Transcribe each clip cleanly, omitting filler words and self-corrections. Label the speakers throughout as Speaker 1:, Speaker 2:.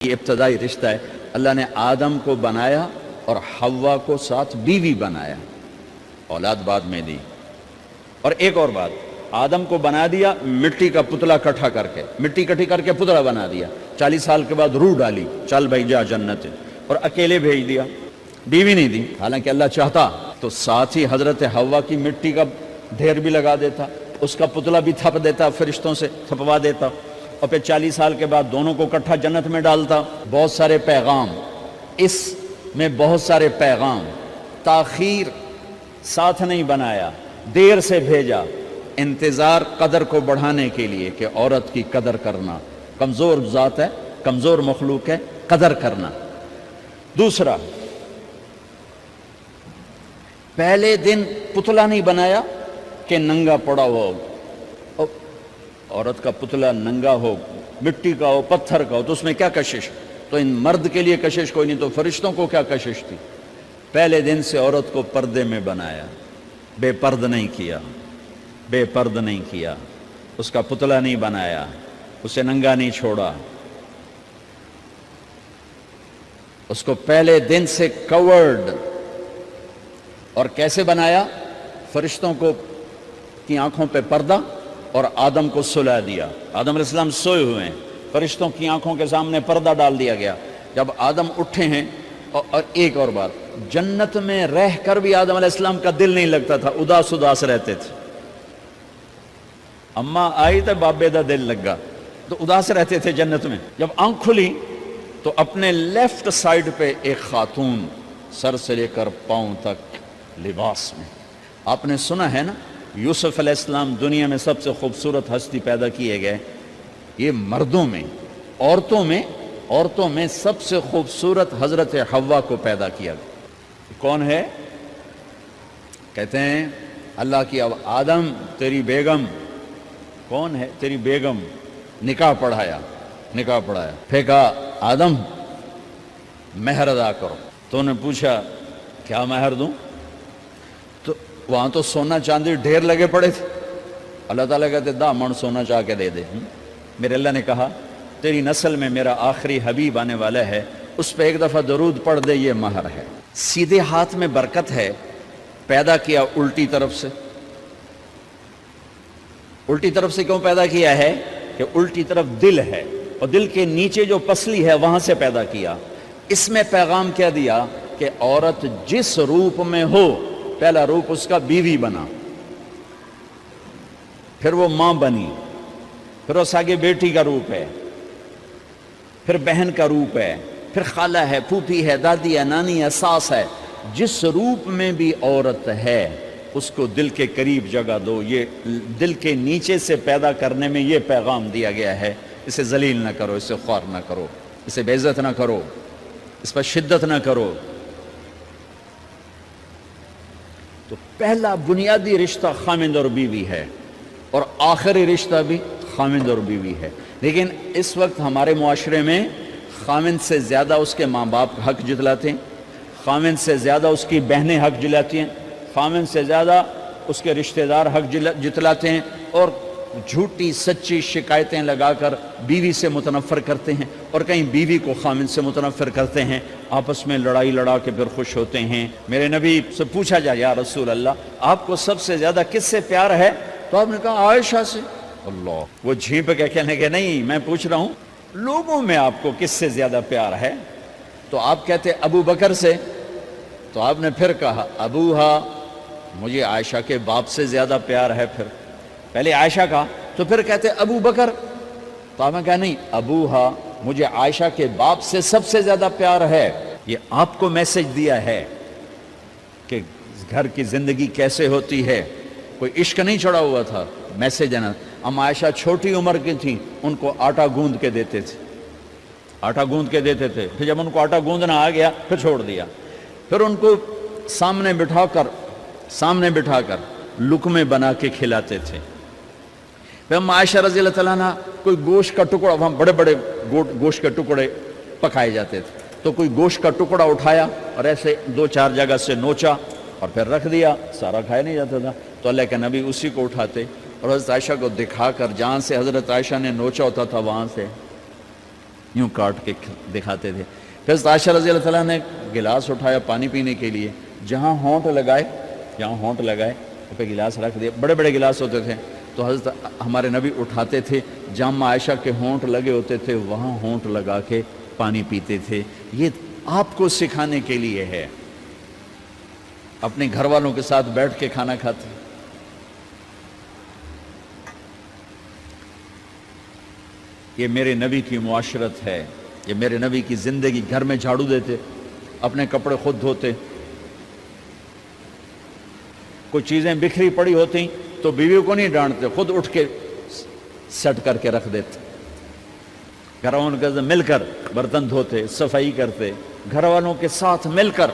Speaker 1: یہ ابتدائی رشتہ ہے. اللہ نے آدم کو بنایا اور حوا کو ساتھ بیوی بنایا، اولاد بعد میں دی. اور ایک اور بات، آدم کو بنا دیا مٹی کا پتلا اکٹھا کر کے، مٹی اکٹھی کر کے پتلا بنا دیا. 40 سال کے بعد روح ڈالی، چل بھائی جا جنت، اور اکیلے بھیج دیا، بیوی نہیں دی. حالانکہ اللہ چاہتا تو ساتھ ہی حضرت حوا کی مٹی کا ڈھیر بھی لگا دیتا، اس کا پتلا بھی تھپ دیتا، فرشتوں سے تھپوا دیتا، اور پھر 40 سال کے بعد دونوں کو اکٹھا جنت میں ڈالتا. بہت سارے پیغام، اس میں بہت سارے پیغام. تاخیر ساتھ نہیں بنایا، دیر سے بھیجا. انتظار قدر کو بڑھانے کے لیے کہ عورت کی قدر کرنا، کمزور ذات ہے، کمزور مخلوق ہے، قدر کرنا. دوسرا، پہلے دن پتلا نہیں بنایا کہ ننگا پڑا ہو. عورت کا پتلا ننگا ہو، مٹی کا ہو، پتھر کا ہو، تو اس میں کیا کشش؟ تو ان مرد کے لیے کشش کوئی نہیں، تو فرشتوں کو کیا کشش تھی؟ پہلے دن سے عورت کو پردے میں بنایا، بے پرد نہیں کیا، بے پرد نہیں کیا، اس کا پتلا نہیں بنایا، اسے ننگا نہیں چھوڑا، اس کو پہلے دن سے کورڈ. اور کیسے بنایا؟ فرشتوں کو کی آنکھوں پہ پردہ اور آدم کو سلا دیا. آدم علیہ السلام سوئے ہوئے ہیں، فرشتوں کی آنکھوں کے سامنے پردہ ڈال دیا گیا. جب آدم اٹھے ہیں، اور ایک اور بات، جنت میں رہ کر بھی آدم علیہ السلام کا دل نہیں لگتا تھا، اداس اداس رہتے تھے. اماں آئی تو بابے دا دل لگا، تو اداس رہتے تھے جنت میں. جب آنکھ کھلی تو اپنے لیفٹ سائیڈ پہ ایک خاتون، سر سے لے کر پاؤں تک لباس میں. آپ نے سنا ہے نا، یوسف علیہ السلام دنیا میں سب سے خوبصورت ہستی پیدا کیے گئے. یہ مردوں میں، عورتوں میں سب سے خوبصورت حضرت حوا کو پیدا کیا گیا. کون ہے؟ کہتے ہیں اللہ کی. اب آدم تیری بیگم کون ہے؟ تیری بیگم. نکاح پڑھایا. پھر کہا آدم مہر ادا کرو. تو انہوں نے پوچھا کیا مہر دوں؟ تو وہاں تو سونا چاندی ڈھیر لگے پڑے تھے. اللہ تعالیٰ کہتے دا من سونا چاہ کے دے دے. میرے اللہ نے کہا تیری نسل میں میرا آخری حبیب آنے والا ہے، اس پہ ایک دفعہ درود پڑھ دے، یہ مہر ہے. سیدھے ہاتھ میں برکت ہے. پیدا کیا الٹی طرف سے. الٹی طرف سے کیوں پیدا کیا ہے؟ کہ الٹی طرف دل ہے، اور دل کے نیچے جو پسلی ہے وہاں سے پیدا کیا. اس میں پیغام کیا دیا کہ عورت جس روپ میں ہو، پہلا روپ اس کا بیوی بنا، پھر وہ ماں بنی، پھر اس آگے بیٹی کا روپ ہے، پھر بہن کا روپ ہے، پھر خالہ ہے، پھوپھی ہے، دادی ہے، نانی ہے، ساس ہے. جس روپ میں بھی عورت ہے اس کو دل کے قریب جگہ دو. یہ دل کے نیچے سے پیدا کرنے میں یہ پیغام دیا گیا ہے. اسے ذلیل نہ کرو، اسے خوار نہ کرو، اسے بے عزت نہ کرو، اس پر شدت نہ کرو. تو پہلا بنیادی رشتہ خامند اور بیوی ہے، اور آخری رشتہ بھی خامند اور بیوی ہے. لیکن اس وقت ہمارے معاشرے میں خامند سے زیادہ اس کے ماں باپ حق جتلاتے ہیں، خامند سے زیادہ اس کی بہنیں حق جلاتی ہیں، خامند سے زیادہ اس کے رشتہ دار حق جتلاتے ہیں، اور جھوٹی سچی شکایتیں لگا کر بیوی سے متنفر کرتے ہیں، اور کہیں بیوی کو خامند سے متنفر کرتے ہیں. آپس میں لڑائی لڑا کے پھر خوش ہوتے ہیں. میرے نبی سے پوچھا جائے یا رسول اللہ آپ کو سب سے زیادہ کس سے پیار ہے؟ تو آپ نے کہا عائشہ سے. اللہ، وہ جھیپ کے کہنے کے نہیں، میں پوچھ رہا ہوں لوگوں میں آپ کو کس سے زیادہ پیار ہے؟ تو آپ کہتے ابو بکر سے. تو آپ نے پھر کہا ابوہا، مجھے عائشہ کے باپ سے زیادہ پیار ہے. پھر پہلے عائشہ کا، تو پھر کہتے ابو بکر. تو آپ نے کہا نہیں، ابوہا، مجھے عائشہ کے باپ سے سب سے زیادہ پیار ہے. یہ آپ کو میسج دیا ہے کہ گھر کی زندگی کیسے ہوتی ہے. کوئی عشق نہیں چڑھا ہوا تھا، میسج ہے نا. ہم عائشہ چھوٹی عمر کی تھیں، ان کو آٹا گوندھ کے دیتے تھے، آٹا گوندھ کے دیتے تھے. پھر جب ان کو آٹا گوندھنا آ گیا پھر چھوڑ دیا. پھر ان کو سامنے بٹھا کر لقمے بنا کے کھلاتے تھے. پھر ہم عائشہ رضی اللہ تعالیٰ عنہ کوئی گوشت کا ٹکڑا، وہاں بڑے بڑے گوشت کے ٹکڑے پکائے جاتے تھے، تو کوئی گوشت کا ٹکڑا اٹھایا اور ایسے 2-4 جگہ سے نوچا اور پھر رکھ دیا. سارا کھایا نہیں جاتا تھا، تو اللہ کے نبی اسی کو اٹھاتے اور حضرت عائشہ کو دکھا کر، جہاں سے حضرت عائشہ نے نوچا ہوتا تھا وہاں سے یوں کاٹ کے دکھاتے تھے. پھر عائشہ رضی اللہ تعالیٰ نے گلاس اٹھایا پانی پینے کے لیے, جہاں ہونٹ لگائے پہ گلاس رکھ دیا. بڑے بڑے گلاس ہوتے تھے تو حضرت ہمارے نبی اٹھاتے تھے, جہاں عائشہ کے ہونٹ لگے ہوتے تھے وہاں ہونٹ لگا کے پانی پیتے تھے. یہ آپ کو سکھانے کے لیے ہے. اپنے گھر والوں کے ساتھ بیٹھ کے کھانا کھاتے. یہ میرے نبی کی معاشرت ہے, یہ میرے نبی کی زندگی. گھر میں جھاڑو دیتے, اپنے کپڑے خود دھوتے, کوئی چیزیں بکھری پڑی ہوتی تو بیوی کو نہیں ڈانٹتے, خود اٹھ کے سیٹ کر کے رکھ دیتے. گھر والوں کے ساتھ مل کر برتن دھوتے, صفائی کرتے, گھر والوں کے ساتھ مل کر.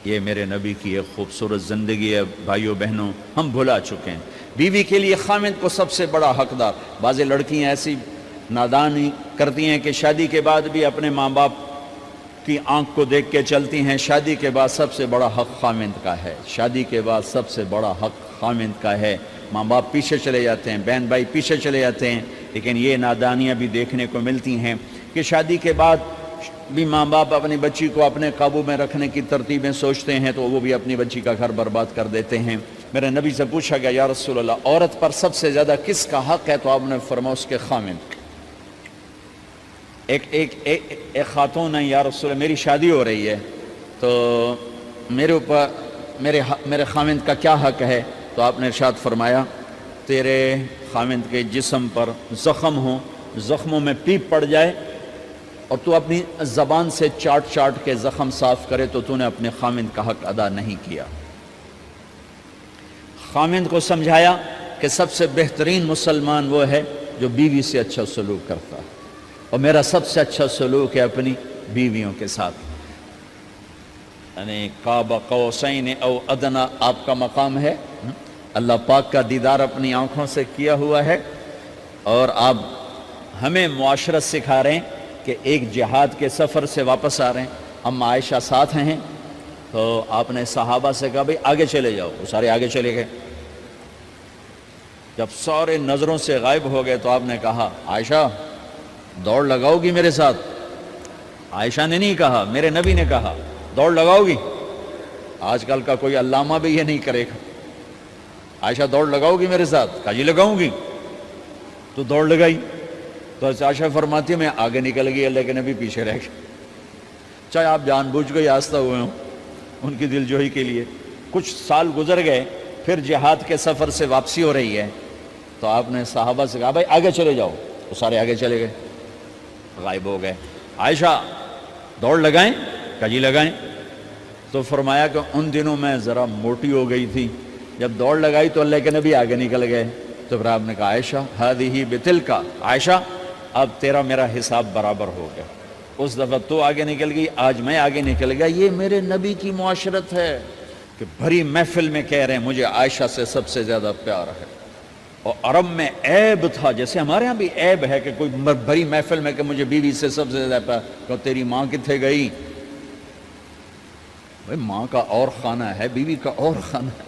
Speaker 1: یہ میرے نبی کی ایک خوبصورت زندگی ہے. بھائیوں بہنوں, ہم بھلا چکے ہیں. بیوی کے لیے خامند کو سب سے بڑا حقدار. بعض لڑکیاں ایسی نادانی کرتی ہیں کہ شادی کے بعد بھی اپنے ماں باپ کی آنکھ کو دیکھ کے چلتی ہیں. شادی کے بعد سب سے بڑا حق خامند کا ہے. شادی کے بعد سب سے بڑا حق خامند کا ہے. ماں باپ پیچھے چلے جاتے ہیں, بہن بھائی پیچھے چلے جاتے ہیں. لیکن یہ نادانیاں بھی دیکھنے کو ملتی ہیں کہ شادی کے بعد بھی ماں باپ اپنی بچی کو اپنے قابو میں رکھنے کی ترتیبیں سوچتے ہیں تو وہ بھی اپنی بچی کا گھر برباد کر دیتے ہیں. میرے نبی سے پوچھا گیا, یا رسول اللہ عورت پر سب سے زیادہ کس کا حق ہے؟ تو آپ نے فرمایا اس کے خامند. ایک خاتون ہے, یا رسول اللہ میری شادی ہو رہی ہے تو میرے اوپر میرے خامند کا کیا حق ہے؟ تو آپ نے ارشاد فرمایا, تیرے خامند کے جسم پر زخم ہو, زخموں میں پیپ پڑ جائے اور تو اپنی زبان سے چاٹ کے زخم صاف کرے تو تو نے اپنے خامند کا حق ادا نہیں کیا. خامند کو سمجھایا کہ سب سے بہترین مسلمان وہ ہے جو بیوی سے اچھا سلوک کرتا ہے, اور میرا سب سے اچھا سلوک ہے اپنی بیویوں کے ساتھ. یعنی قاب قوسین او ادنا آپ کا مقام ہے. اللہ پاک کا دیدار اپنی آنکھوں سے کیا ہوا ہے, اور آپ ہمیں معاشرت سکھا رہے ہیں کہ ایک جہاد کے سفر سے واپس آ رہے ہیں. ہم عائشہ ساتھ ہیں تو آپ نے صحابہ سے کہا بھئی آگے چلے جاؤ. وہ سارے آگے چلے گئے. جب سارے نظروں سے غائب ہو گئے تو آپ نے کہا, عائشہ دوڑ لگاؤ گی میرے ساتھ؟ عائشہ نے نہیں کہا, میرے نبی نے کہا, دوڑ لگاؤ گی؟ آج کل کا کوئی علامہ بھی یہ نہیں کرے گا. عائشہ دوڑ لگاؤ گی میرے ساتھ؟ کہا جی لگاؤں گی. تو دوڑ لگائی تو عائشہ فرماتی ہے میں آگے نکل گئی, اللہ کے نبی پیچھے رہ گئے. چاہے آپ جان بوجھ کے آستہ ہوئے ہوں ان کی دل جوئی کے لیے. کچھ سال گزر گئے, پھر جہاد کے سفر سے واپسی ہو رہی ہے تو آپ نے صحابہ سے کہا بھائی آگے چلے جاؤ. وہ سارے آگے چلے گئے, غائب ہو گئے. عائشہ دوڑ لگائیں؟ کہا جی لگائیں. تو فرمایا کہ ان دنوں میں ذرا موٹی ہو گئی تھی, جب دوڑ لگائی تو اللہ کے نبی آگے نکل گئے. تو پھر آپ نے کہا عائشہ ہذہ بتلک, عائشہ اب تیرا میرا حساب برابر ہو گیا. اس دفعہ تو آگے نکل گئی, آج میں آگے نکل گیا. یہ میرے نبی کی معاشرت ہے کہ بھری محفل میں کہہ رہے ہیں مجھے عائشہ سے سب سے زیادہ پیار ہے. اور عرب میں عیب تھا, جیسے ہمارے ہاں بھی عیب ہے کہ کوئی بھری محفل میں کہ مجھے بیوی سے سب سے زیادہ پیار. کہ تیری ماں کتنے گئی؟ بھائی ماں کا اور خانہ ہے, بیوی کا اور خانہ ہے.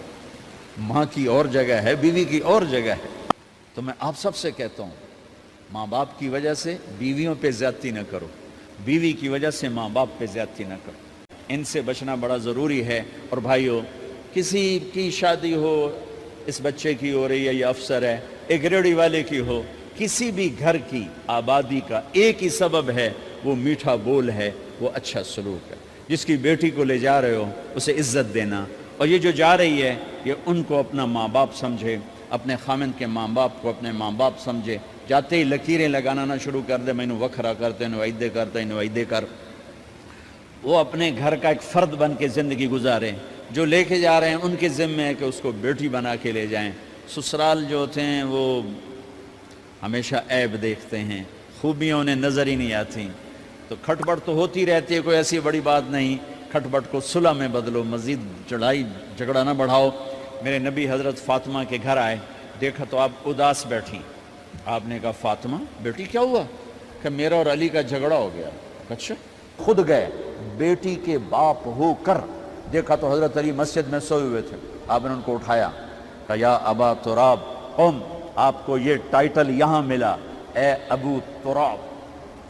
Speaker 1: ماں کی اور جگہ ہے, بیوی کی اور جگہ ہے. تو میں آپ سب سے کہتا ہوں, ماں باپ کی وجہ سے بیویوں پہ زیادتی نہ کرو, بیوی کی وجہ سے ماں باپ پہ زیادتی نہ کرو. ان سے بچنا بڑا ضروری ہے. اور بھائیو, کسی کی شادی ہو, اس بچے کی ہو رہی ہے, یہ افسر ہے, ایک ریڑھی والے کی ہو, کسی بھی گھر کی آبادی کا ایک ہی سبب ہے, وہ میٹھا بول ہے, وہ اچھا سلوک ہے. جس کی بیٹی کو لے جا رہے ہو اسے عزت دینا, اور یہ جو جا رہی ہے یہ ان کو اپنا ماں باپ سمجھے, اپنے خامند کے ماں باپ کو اپنے ماں باپ سمجھے. جاتے ہی لکیریں لگانا نہ شروع کر دے, میں انہوں وکھرا کرتے, انہوں ایدے کرتے, انہوں ایدے کر. وہ اپنے گھر کا ایک فرد بن کے زندگی گزارے. جو لے کے جا رہے ہیں ان کے ذمے ہے کہ اس کو بیٹی بنا کے لے جائیں. سسرال جو ہوتے ہیں وہ ہمیشہ عیب دیکھتے ہیں, خوبیاں انہیں نظر ہی نہیں آتی. تو کھٹ بٹ تو ہوتی رہتی ہے, کوئی ایسی بڑی بات نہیں. کھٹ بٹ کو صلح میں بدلو, مزید چڑھائی جھگڑا نہ بڑھاؤ. میرے نبی حضرت فاطمہ کے گھر آئے, دیکھا تو آپ اداس بیٹھی. آپ نے کہا فاطمہ بیٹی کیا ہوا؟ کہ میرا اور علی کا جھگڑا ہو گیا. اچھا. خود گئے بیٹی کے باپ ہو کر, دیکھا تو حضرت علی مسجد میں سوئے ہوئے تھے. آپ نے ان کو اٹھایا, کہا یا ابا تراب قم, آپ کو یہ ٹائٹل یہاں ملا اے ابو تراب،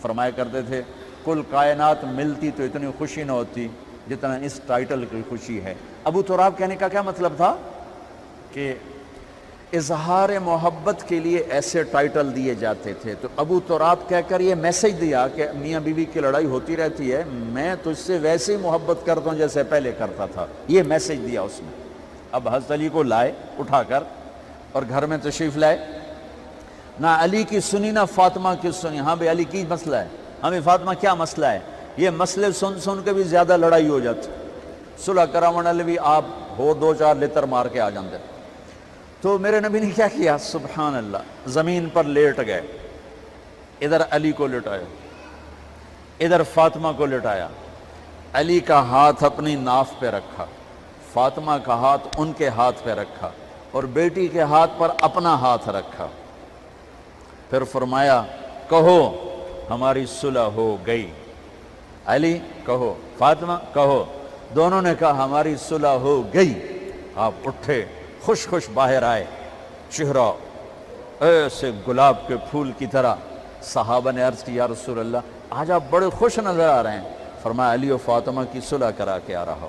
Speaker 1: فرمایا کرتے تھے کل کائنات ملتی تو اتنی خوشی نہ ہوتی جتنا اس ٹائٹل کی خوشی ہے۔ ابو تراب کہنے کا کیا مطلب تھا کہ اظہار محبت کے لیے ایسے ٹائٹل دیے جاتے تھے، تو ابو تراب کہہ کر یہ میسج دیا کہ میاں بیوی کی لڑائی ہوتی رہتی ہے، میں تجھ سے ویسے ہی محبت کرتا ہوں جیسے پہلے کرتا تھا، یہ میسج دیا اس نے۔ اب حضرت علی کو لائے اٹھا کر اور گھر میں تشریف لائے، نہ علی کی سنی نہ فاطمہ کی سنی۔ ہاں بھئی علی کی مسئلہ ہے، ہمیں فاطمہ کیا مسئلہ ہے؟ یہ مسئلے سن سن کے بھی زیادہ لڑائی ہو جاتی، صلح کراون والے بھی آپ ہو دو چار لتر مار کے آ جاندے۔ تو میرے نبی نے کیا کیا؟ سبحان اللہ، زمین پر لیٹ گئے، ادھر علی کو لٹایا، ادھر فاطمہ کو لٹایا، علی کا ہاتھ اپنی ناف پہ رکھا، فاطمہ کا ہاتھ ان کے ہاتھ پہ رکھا، اور بیٹی کے ہاتھ پر اپنا ہاتھ رکھا۔ پھر فرمایا کہو ہماری صلح ہو گئی، علی کہو، فاطمہ کہو، دونوں نے کہا ہماری صلح ہو گئی۔ آپ اٹھے، خوش خوش باہر آئے، چہرہ ایسے گلاب کے پھول کی طرح۔ صحابہ نے عرض کی یا رسول اللہ آج آپ بڑے خوش نظر آ رہے ہیں۔ فرمایا علی و فاطمہ کی صلح کرا کے آ رہا ہو۔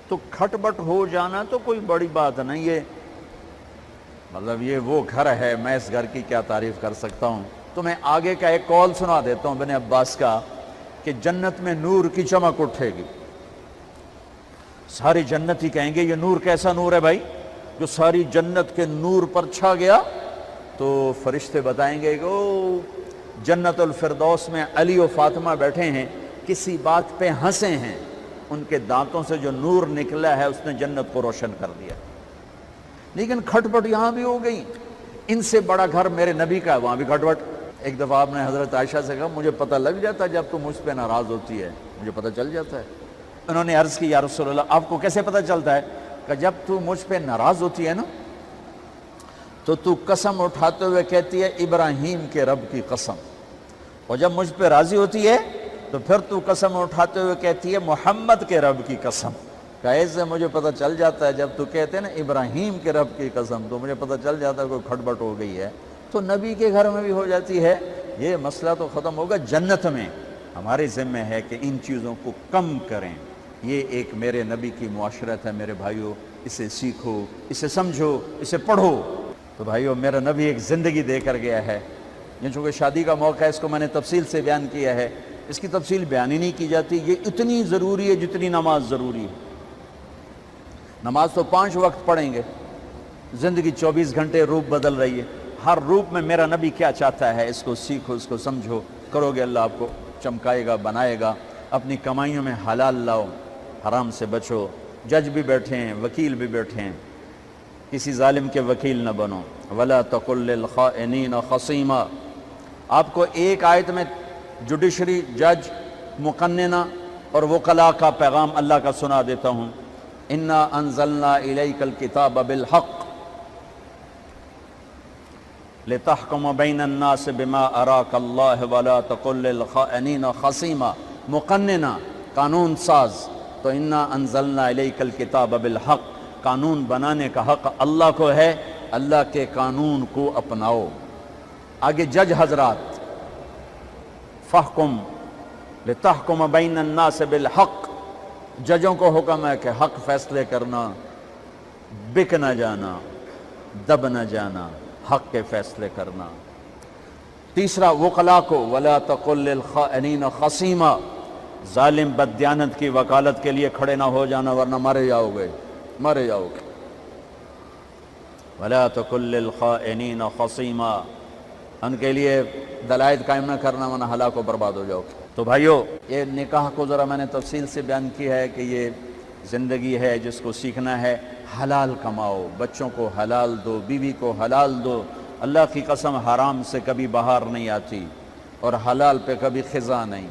Speaker 1: تو کھٹ بٹ ہو جانا تو کوئی بڑی بات نہیں ہے، مطلب یہ وہ گھر ہے، میں اس گھر کی کیا تعریف کر سکتا ہوں۔ تو میں آگے کا ایک قول سنا دیتا ہوں ابن عباس کا کہ جنت میں نور کی چمک اٹھے گی، ساری جنت ہی کہیں گے یہ نور کیسا نور ہے بھائی جو ساری جنت کے نور پر چھا گیا؟ تو فرشتے بتائیں گے کہ او جنت الفردوس میں علی و فاطمہ بیٹھے ہیں، کسی بات پہ ہنسے ہیں، ان کے دانتوں سے جو نور نکلا ہے اس نے جنت کو روشن کر دیا۔ لیکن کھٹ پٹ یہاں بھی ہو گئی، ان سے بڑا گھر میرے نبی کا ہے، وہاں بھی کھٹ پٹ۔ ایک دفعہ آپ نے حضرت عائشہ سے کہا مجھے پتہ لگ جاتا ہے جب تو مجھ پہ ناراض ہوتی ہے، مجھے پتہ چل جاتا ہے۔ انہوں نے عرض کی یا رسول اللہ آپ کو کیسے پتہ چلتا ہے؟ کہ جب تو مجھ پہ ناراض ہوتی ہے نا تو قسم اٹھاتے ہوئے کہتی ہے ابراہیم کے رب کی قسم، اور جب مجھ پہ راضی ہوتی ہے تو پھر تو قسم اٹھاتے ہوئے کہتی ہے محمد کے رب کی قسم۔ کہ ایسے مجھے پتہ چل جاتا ہے جب تو کہتے ہیں نا ابراہیم کے رب کی قسم تو مجھے پتہ چل جاتا ہے کوئی کھٹ بٹ ہو گئی ہے۔ تو نبی کے گھر میں بھی ہو جاتی ہے، یہ مسئلہ تو ختم ہوگا جنت میں۔ ہمارے ذمہ ہے کہ ان چیزوں کو کم کریں، یہ ایک میرے نبی کی معاشرت ہے میرے بھائیوں، اسے سیکھو، اسے سمجھو، اسے پڑھو۔ تو بھائیوں میرا نبی ایک زندگی دے کر گیا ہے، یہ چونکہ شادی کا موقع ہے اس کو میں نے تفصیل سے بیان کیا ہے، اس کی تفصیل بیان ہی نہیں کی جاتی، یہ اتنی ضروری ہے جتنی نماز ضروری ہے۔ نماز تو 5 وقت پڑھیں گے، زندگی 24 گھنٹے روپ بدل رہی ہے، ہر روپ میں میرا نبی کیا چاہتا ہے اس کو سیکھو، اس کو سمجھو، کرو گے اللہ آپ کو چمکائے گا، بنائے گا۔ اپنی کمائیوں میں حلال لاؤ، حرام سے بچو۔ جج بھی بیٹھے ہیں، وکیل بھی بیٹھے ہیں، کسی ظالم کے وکیل نہ بنو۔ وَلَا تَقُلْ لِلْخَائِنِينَ خَصِيمًا۔ آپ کو ایک آیت میں جوڈیشری، جج، مقننہ اور وکلاء کا پیغام اللہ کا سنا دیتا ہوں۔ اِنَّا أَنزَلْنَا إِلَيْكَ الْكِتَابَ بِالْحَقِّ لِتَحْكُمَ بَيْنَ النَّاسِ بِمَا أَرَاكَ اللَّهُ وَلَا تَقُلْ لِلْخَائِنِينَ خَصِيمًا۔ مقننہ، قانون ساز، تو اِنَّا أَنزَلْنَا إِلَيْكَ الْكِتَابَ بِالْحَقِّ، قانون بنانے کا حق اللہ کو ہے، اللہ کے قانون کو اپناؤ۔ آگے جج حضرات، فَحْكُمْ لِتَحْكُمَ بَيْنَ النَّاسِ بِالْحَقِّ، ججوں کو حکم ہے کہ حق فیصلے کرنا، بک نہ جانا، دب نہ جانا، حق کے فیصلے کرنا۔ تیسرا وکلاء کو وَلَا تَقُلْ لِلْخَائِنِينَ خَصِيمًا، ظالم بددیانت کی وکالت کے لیے کھڑے نہ ہو جانا ورنہ مارے جاؤ گے، مارے جاؤ گے۔ وَلَا تَقُلْ لِلْخَائِنِينَ خَصِيمًا، ان کے لیے دلائل قائم نہ کرنا ورنہ ہلاک و برباد ہو جاؤ گے۔ تو بھائیو یہ نکاح کو ذرا میں نے تفصیل سے بیان کیا ہے کہ یہ زندگی ہے جس کو سیکھنا ہے۔ حلال کماؤ، بچوں کو حلال دو، بیوی کو حلال دو۔ اللہ کی قسم حرام سے کبھی بہار نہیں آتی اور حلال پہ کبھی خزاں نہیں۔